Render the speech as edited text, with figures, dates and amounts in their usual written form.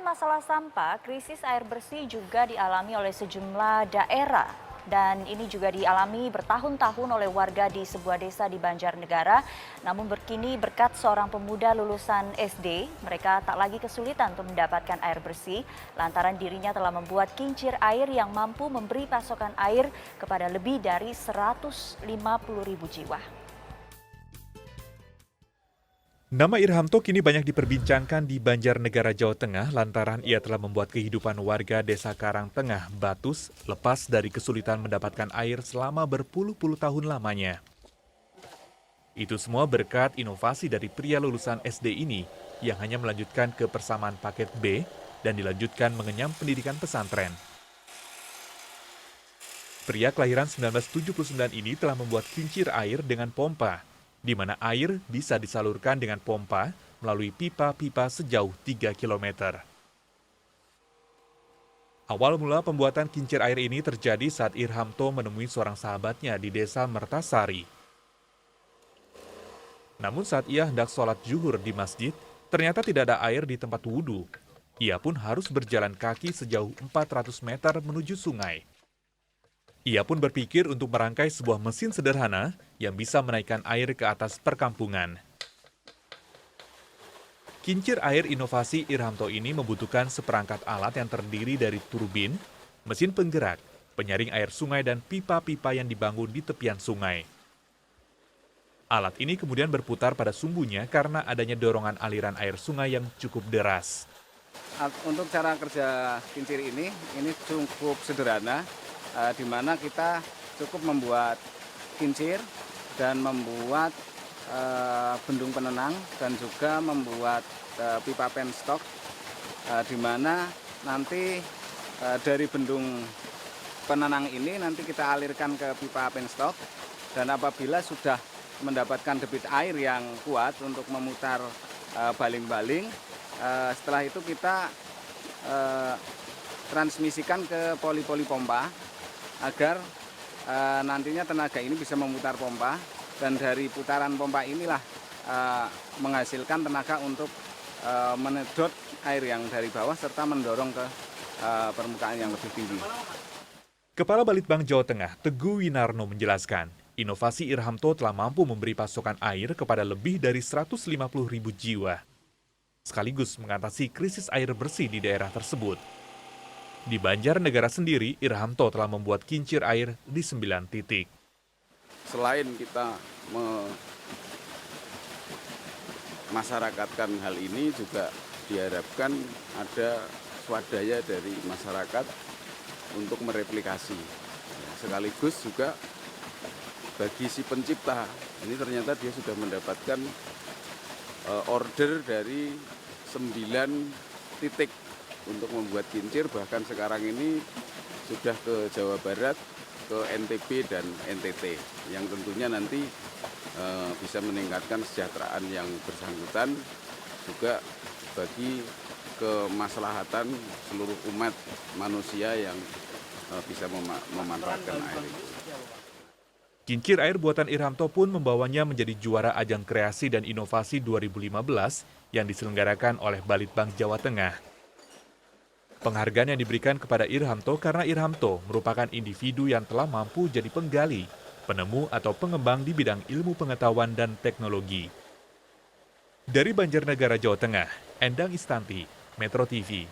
masalah sampah, krisis air bersih juga dialami oleh sejumlah daerah. Dan ini juga dialami bertahun-tahun oleh warga di sebuah desa di Banjarnegara. Namun kini berkat seorang pemuda lulusan SD, mereka tak lagi kesulitan untuk mendapatkan air bersih. Lantaran dirinya telah membuat kincir air yang mampu memberi pasokan air kepada lebih dari 150.000 jiwa. Nama Irhamto kini banyak diperbincangkan di Banjarnegara, Jawa Tengah lantaran ia telah membuat kehidupan warga desa Karangtengah, Batus, lepas dari kesulitan mendapatkan air selama berpuluh-puluh tahun lamanya. Itu semua berkat inovasi dari pria lulusan SD ini yang hanya melanjutkan ke persamaan paket B dan dilanjutkan mengenyam pendidikan pesantren. Pria kelahiran 1979 ini telah membuat kincir air dengan pompa, di mana air bisa disalurkan dengan pompa melalui pipa-pipa sejauh 3 km. Awal mula pembuatan kincir air ini terjadi saat Irhamto menemui seorang sahabatnya di desa Mertasari. Namun saat ia hendak sholat zuhur di masjid, ternyata tidak ada air di tempat wudhu. Ia pun harus berjalan kaki sejauh 400 meter menuju sungai. Ia pun berpikir untuk merangkai sebuah mesin sederhana yang bisa menaikkan air ke atas perkampungan. Kincir air inovasi Irhamto ini membutuhkan seperangkat alat yang terdiri dari turbin, mesin penggerak, penyaring air sungai dan pipa-pipa yang dibangun di tepian sungai. Alat ini kemudian berputar pada sumbunya karena adanya dorongan aliran air sungai yang cukup deras. Untuk cara kerja kincir ini cukup sederhana. Di mana kita cukup membuat kincir dan membuat bendung penenang dan juga membuat pipa penstock, di mana nanti dari bendung penenang ini nanti kita alirkan ke pipa penstock, dan apabila sudah mendapatkan debit air yang kuat untuk memutar baling-baling, setelah itu kita transmisikan ke poli-poli pompa agar nantinya tenaga ini bisa memutar pompa, dan dari putaran pompa inilah menghasilkan tenaga untuk menedot air yang dari bawah serta mendorong ke permukaan yang lebih tinggi. Kepala Balitbang Jawa Tengah, Teguh Winarno menjelaskan, inovasi Irhamto telah mampu memberi pasokan air kepada lebih dari 150.000 jiwa, sekaligus mengatasi krisis air bersih di daerah tersebut. Di Banjarnegara sendiri, Irhamto telah membuat kincir air di 9 titik. Selain kita memasyarakatkan hal ini, juga diharapkan ada swadaya dari masyarakat untuk mereplikasi. Sekaligus juga bagi si pencipta, ini ternyata dia sudah mendapatkan order dari 9 titik untuk membuat kincir, bahkan sekarang ini sudah ke Jawa Barat, ke NTB dan NTT, yang tentunya nanti bisa meningkatkan kesejahteraan yang bersangkutan, juga bagi kemaslahatan seluruh umat manusia yang bisa memanfaatkan air itu. Kincir air buatan Irhamto pun membawanya menjadi juara ajang kreasi dan inovasi 2015 yang diselenggarakan oleh Balitbang Jawa Tengah. Penghargaan yang diberikan kepada Irhamto karena Irhamto merupakan individu yang telah mampu jadi penggali, penemu atau pengembang di bidang ilmu pengetahuan dan teknologi. Dari Banjarnegara, Jawa Tengah, Endang Istanti, Metro TV.